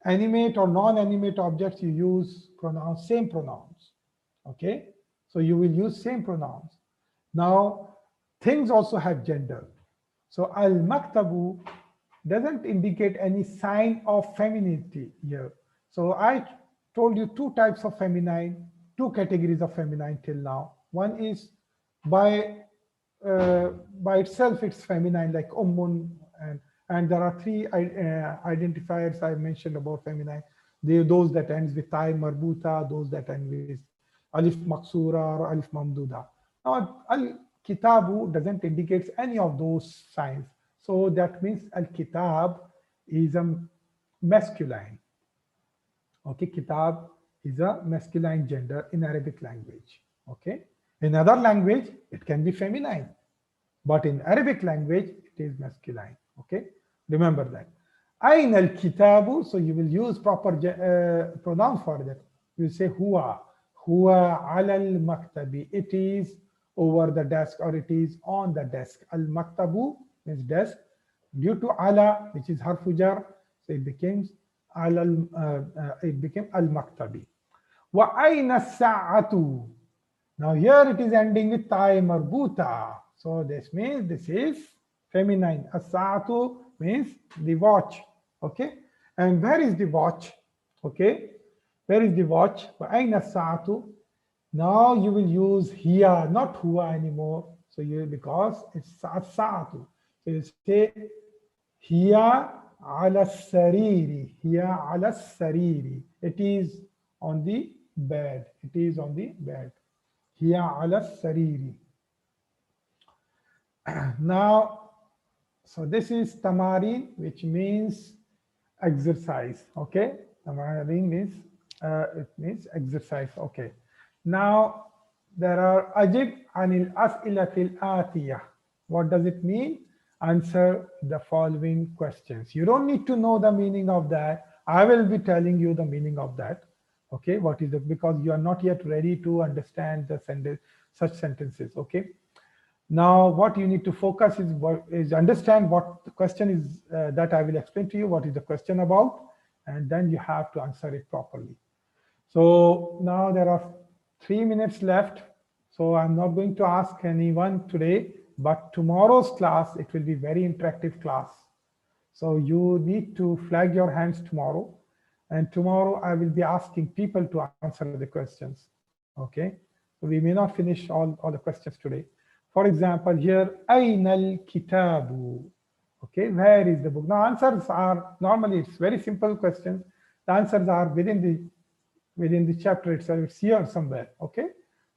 animate or non-animate objects, you use pronouns, same pronouns. Okay, so you will use same pronouns. Now, things also have gender. So al-maktabu doesn't indicate any sign of femininity here. So I told you two types of feminine, two categories of feminine till now. One is by itself it's feminine, like ummun, and there are three identifiers I mentioned about feminine. Those that ends with tai marbuta, those that end with alif maksura or alif mamduda. Now al kitabu doesn't indicate any of those signs, so that means al kitab is a masculine. Okay, kitab is a masculine gender in Arabic language. Okay, in other language it can be feminine, but in Arabic language it is masculine. Okay, remember that. Ain al kitabu, so you will use proper pronoun for that. You say huwa ala al maktabi, it is over the desk or it is on the desk. Al maktabu means desk. Due to ala, which is harfu jar, so it becomes it became al maktabi. Wa aina sa'atu. Now here it is ending with tai marbuta. So this means this is feminine. As-sa'atu means the watch. Okay. And where is the watch? Okay. Where is the watch? Wa aina sa'atu. Now you will use hiya, not huwa anymore. So you, because it's as-sa'atu. So you say hiya ala sariri. Hiya ala sariri. It is on the bed. It is on the bed. Hiya ala sariri. Now, so this is tamarin, which means exercise. Okay, tamarin means it means exercise. Okay. Now there are ajib anil as'ilatil atiyah. What does it mean? Answer the following questions. You don't need to know the meaning of that. I will be telling you the meaning of that. Okay, what is it? Because you are not yet ready to understand the sentence, such sentences. Okay. Now, what you need to focus is understand what the question is that I will explain to you. What is the question about? And then you have to answer it properly. So now there are 3 minutes left. So I'm not going to ask anyone today, but tomorrow's class, it will be very interactive class. So you need to flag your hands tomorrow. And tomorrow I will be asking people to answer the questions. Okay. So we may not finish all the questions today. For example, here, Aina al-kitabu. Okay, where is the book? Now, answers are normally it's very simple questions. The answers are within the chapter itself. It's here somewhere. Okay,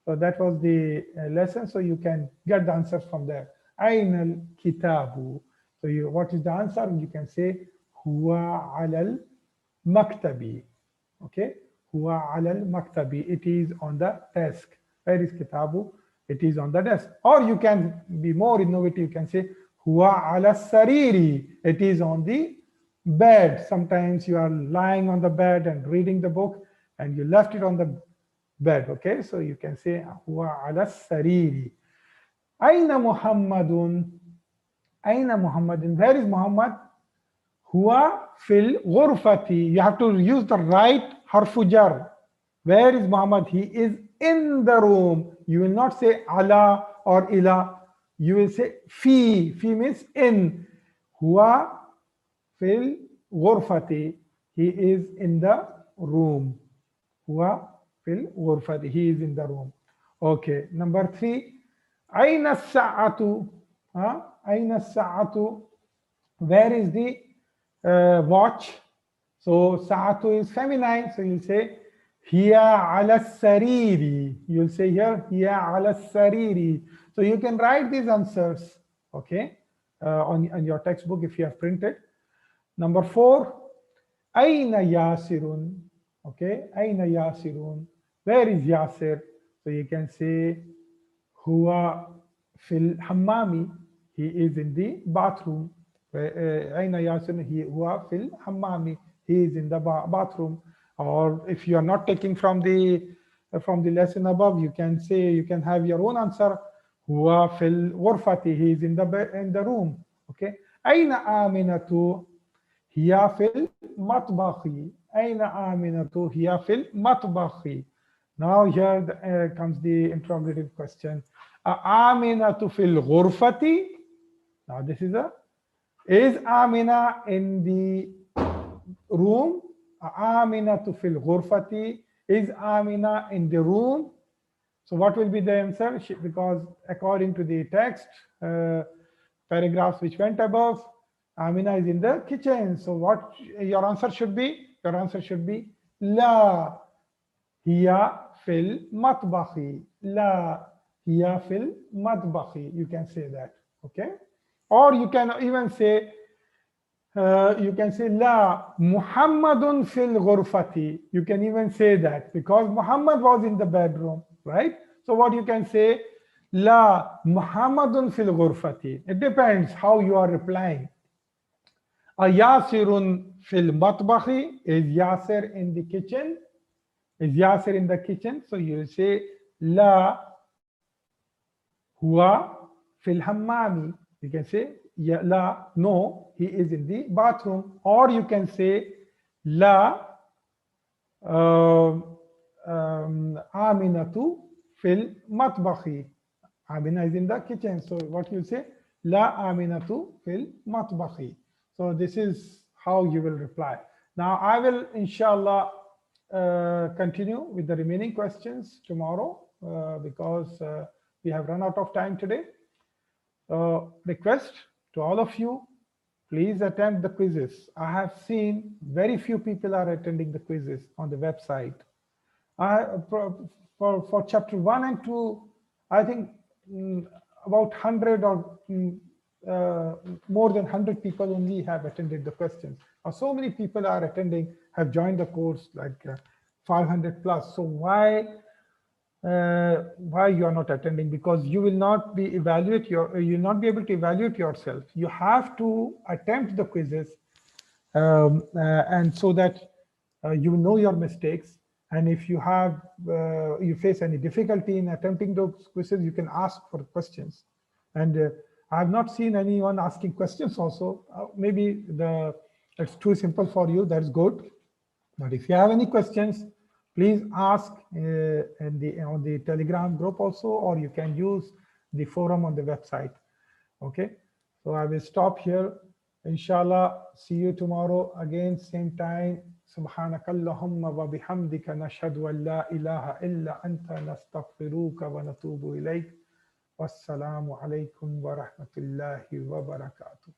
so that was the lesson. So you can get the answers from there. Aina al-kitabu. So what is the answer? You can say huwa ala al-maktabi. Okay, huwa ala al-maktabi. It is on the desk. Where is kitabu? It is on the desk. Or you can be more innovative. You can say huwa ala sariri. It is on the bed. Sometimes you are lying on the bed and reading the book and you left it on the bed. Okay, so you can say huwa ala sariri. Aina Muhammadun. Aina Muhammadun. Where is Muhammad? Huwa fil ghurfati. You have to use the right harfu jar. Where is Muhammad? He is in the room. You will not say ala or ila. You will say fi. Fi means in. Huwa fil ghurfati. He is in the room. Huwa fil ghurfati. He is in the room. Okay. Number 3. Aina sa'atu. Aina sa'atu. Where is the watch? So sa'atu is feminine. So you'll say hiya ala sariri. You'll say here hiya ala sariri. So you can write these answers, okay, on your textbook if you have printed. Number 4, aina yasirun. Okay, aina yasirun. Where is Yasir? So you can say huwa fil hammami. He is in the bathroom. Aina yasirun. Huwa fil hammami. He is in the bathroom. Or if you are not taking from the lesson above, you can say, you can have your own answer. Huwa fil ghurfati. He is in the room. Okay. Aina aminatu. Hiya fil matbakhi. Aina aminatu. Hiya fil matbakhi. Now here comes the interrogative question. Aminatu fil ghurfati. Now this is a Is Amina in the room? Amina tu fil ghurfati. Is Amina in the room? So what will be the answer? Because according to the text, paragraphs which went above, Amina is in the kitchen. So what your answer should be? Your answer should be La hiya fil matbakhi. La hiya fil matbakhi. You can say that. Okay. Or you can even say La Muhammadun fil ghurfati. You can even say that because Muhammad was in the bedroom, right? So what you can say, La Muhammadun fil ghurfati. It depends how you are replying. A Yasirun fil matbahi. Is Yasir in the kitchen? Is Yasir in the kitchen? So you say La huwa fil hammami. You can say La, no, he is in the bathroom. Or you can say La Aminatu fil matbakhi. Amina is in the kitchen. So what you say? La Aminatu fil matbakhi. So this is how you will reply. Now I will inshallah continue with the remaining questions tomorrow because we have run out of time today. Request to all of you, please attend the quizzes. I have seen very few people are attending the quizzes on the website. For chapter 1 and 2, I think about 100 or more than 100 people only have attended the questions. So many people are attending, have joined the course, like 500 plus. So why you are not attending? Because you will not be able to evaluate yourself. You have to attempt the quizzes, and so that you will know your mistakes. And if you have you face any difficulty in attempting those quizzes, you can ask for questions. And I have not seen anyone asking questions also. Maybe it's too simple for you. That's good. But if you have any questions, please ask on the Telegram group also, or you can use the forum on the website. Okay. So I will stop here. Inshallah, see you tomorrow again, same time. Subhanakallahumma wa bihamdika nashhadu an la ilaha illa anta nastaghfiruka wa natubu ilayk. Wassalamu alaikum wa rahmatullahi wa barakatuh.